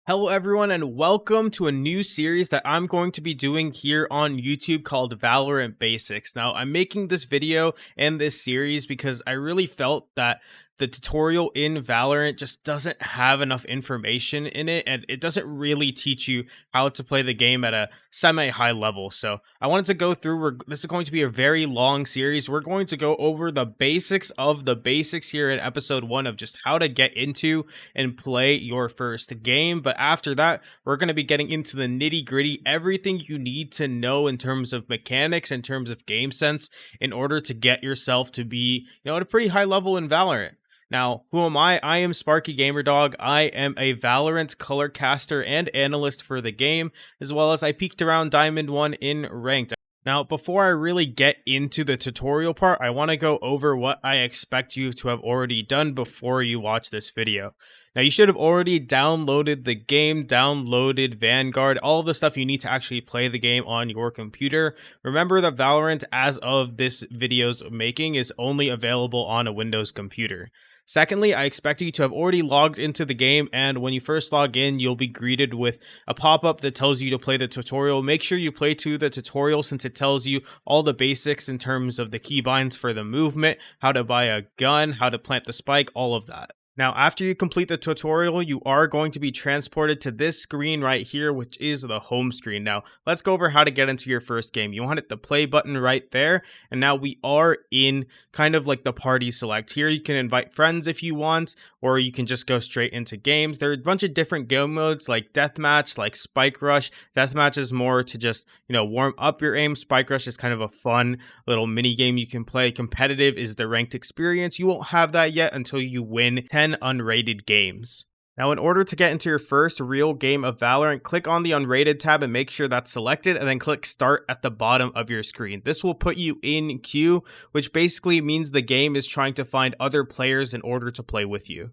Hello everyone and welcome to a new series that I'm going to be doing here on YouTube called Valorant Basics. Now, I'm making this video and this series because I really felt that the tutorial in Valorant just doesn't have enough information in it, and it doesn't really teach you how to play the game at a semi-high level. So I wanted to go through, this is going to be a very long series. We're going to go over the basics of the basics here in episode 1 of just how to get into and play your first game. But after that, we're going to be getting into the nitty gritty, everything you need to know in terms of mechanics, in terms of game sense, in order to get yourself to be, at a pretty high level in Valorant. Now, who am I? I am Sparky Gamerdog. I am a Valorant color caster and analyst for the game, as well as I peaked around Diamond 1 in Ranked. Now, before I really get into the tutorial part, I want to go over what I expect you to have already done before you watch this video. Now, you should have already downloaded the game, downloaded Vanguard, all of the stuff you need to actually play the game on your computer. Remember that Valorant, as of this video's making, is only available on a Windows computer. Secondly, I expect you to have already logged into the game, and when you first log in, you'll be greeted with a pop-up that tells you to play the tutorial. Make sure you play to the tutorial since it tells you all the basics in terms of the keybinds for the movement, how to buy a gun, how to plant the spike, all of that. Now, after you complete the tutorial, you are going to be transported to this screen right here, which is the home screen. Now, let's go over how to get into your first game. You want to hit the play button right there, and now we are in kind of like the party select. Here you can invite friends if you want, or you can just go straight into games. There are a bunch of different game modes like Deathmatch, like Spike Rush. Deathmatch is more to just, warm up your aim. Spike Rush is kind of a fun little mini game you can play. Competitive is the ranked experience. You won't have that yet until you win 10 unrated games. Now, in order to get into your first real game of Valorant, click on the unrated tab and make sure that's selected, and then click start at the bottom of your screen. This will put you in queue, which basically means the game is trying to find other players in order to play with you.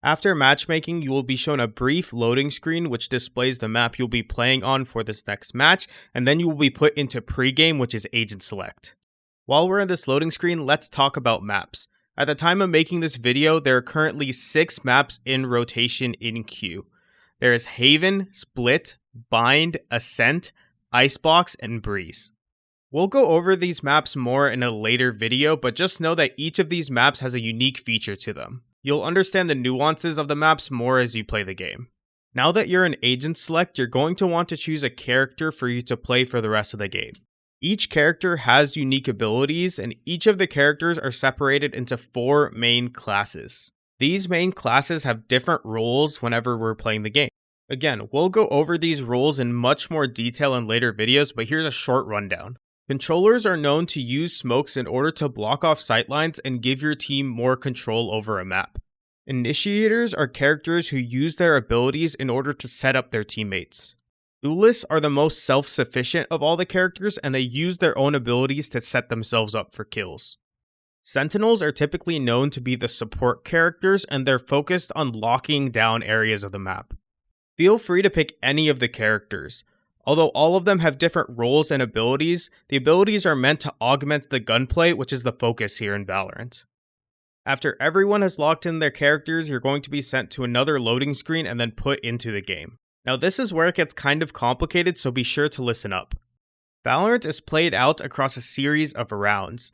After matchmaking, you will be shown a brief loading screen which displays the map you'll be playing on for this next match, and then you will be put into pregame, which is agent select. While we're in this loading screen, let's talk about maps. At the time of making this video, there are currently 6 maps in rotation in queue. There is Haven, Split, Bind, Ascent, Icebox, and Breeze. We'll go over these maps more in a later video, but just know that each of these maps has a unique feature to them. You'll understand the nuances of the maps more as you play the game. Now that you're in Agent Select, you're going to want to choose a character for you to play for the rest of the game. Each character has unique abilities, and each of the characters are separated into 4 main classes. These main classes have different roles whenever we're playing the game. Again, we'll go over these roles in much more detail in later videos, but here's a short rundown. Controllers are known to use smokes in order to block off sightlines and give your team more control over a map. Initiators are characters who use their abilities in order to set up their teammates. Duelists are the most self-sufficient of all the characters, and they use their own abilities to set themselves up for kills. Sentinels are typically known to be the support characters, and they're focused on locking down areas of the map. Feel free to pick any of the characters. Although all of them have different roles and abilities, the abilities are meant to augment the gunplay, which is the focus here in Valorant. After everyone has locked in their characters, you're going to be sent to another loading screen and then put into the game. Now, this is where it gets kind of complicated, so be sure to listen up. Valorant is played out across a series of rounds.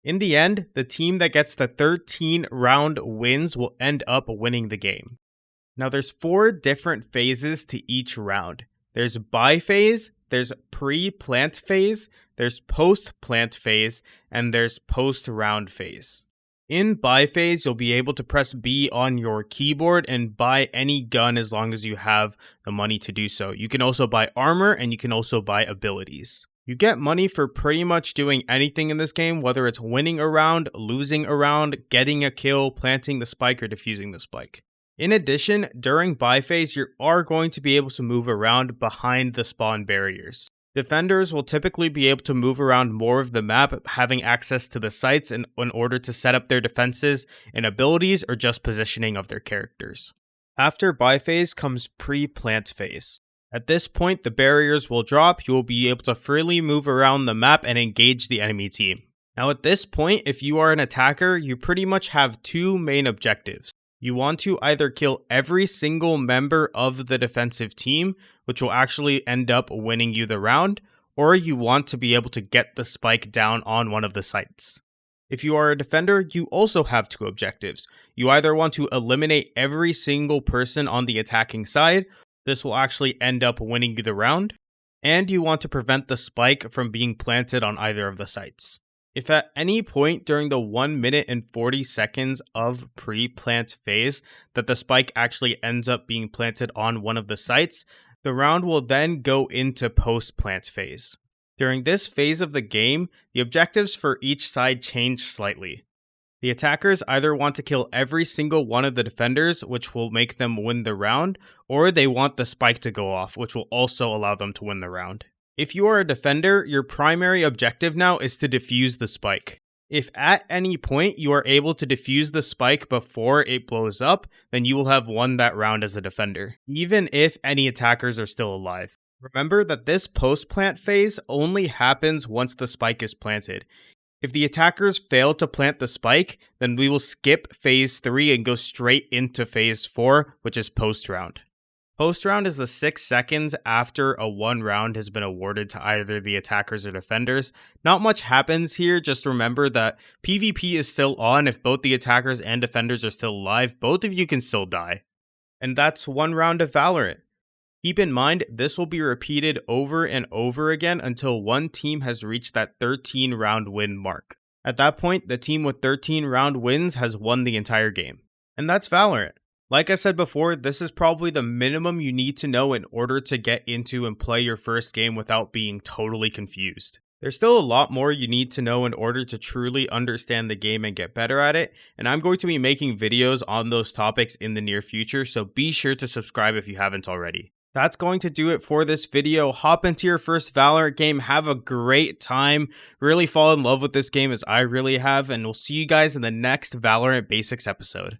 In the end, the team that gets the 13 round wins will end up winning the game. Now, there's 4 different phases to each round. There's buy phase, there's pre-plant phase, there's post-plant phase, and there's post-round phase. In buy phase, you'll be able to press B on your keyboard and buy any gun as long as you have the money to do so. You can also buy armor, and you can also buy abilities. You get money for pretty much doing anything in this game, whether it's winning a round, losing a round, getting a kill, planting the spike, or defusing the spike. In addition, during buy phase, you are going to be able to move around behind the spawn barriers. Defenders will typically be able to move around more of the map, having access to the sites in order to set up their defenses and abilities, or just positioning of their characters. After buy phase comes pre-plant phase. At this point, the barriers will drop, you will be able to freely move around the map and engage the enemy team. Now at this point, if you are an attacker, you pretty much have 2 main objectives. You want to either kill every single member of the defensive team, which will actually end up winning you the round, or you want to be able to get the spike down on one of the sites. If you are a defender, you also have two objectives. You either want to eliminate every single person on the attacking side, this will actually end up winning you the round, and you want to prevent the spike from being planted on either of the sites. If at any point during the 1 minute and 40 seconds of pre-plant phase that the spike actually ends up being planted on one of the sites, the round will then go into post-plant phase. During this phase of the game, the objectives for each side change slightly. The attackers either want to kill every single one of the defenders, which will make them win the round, or they want the spike to go off, which will also allow them to win the round. If you are a defender, your primary objective now is to defuse the spike. If at any point you are able to defuse the spike before it blows up, then you will have won that round as a defender, even if any attackers are still alive. Remember that this post-plant phase only happens once the spike is planted. If the attackers fail to plant the spike, then we will skip phase 3 and go straight into phase 4, which is post-round. Post-round is the 6 seconds after a 1 round has been awarded to either the attackers or defenders. Not much happens here, just remember that PvP is still on. If both the attackers and defenders are still alive, both of you can still die. And that's 1 round of Valorant. Keep in mind, this will be repeated over and over again until one team has reached that 13 round win mark. At that point, the team with 13 round wins has won the entire game. And that's Valorant. Like I said before, this is probably the minimum you need to know in order to get into and play your first game without being totally confused. There's still a lot more you need to know in order to truly understand the game and get better at it, and I'm going to be making videos on those topics in the near future, so be sure to subscribe if you haven't already. That's going to do it for this video. Hop into your first Valorant game, have a great time, really fall in love with this game as I really have, and we'll see you guys in the next Valorant Basics episode.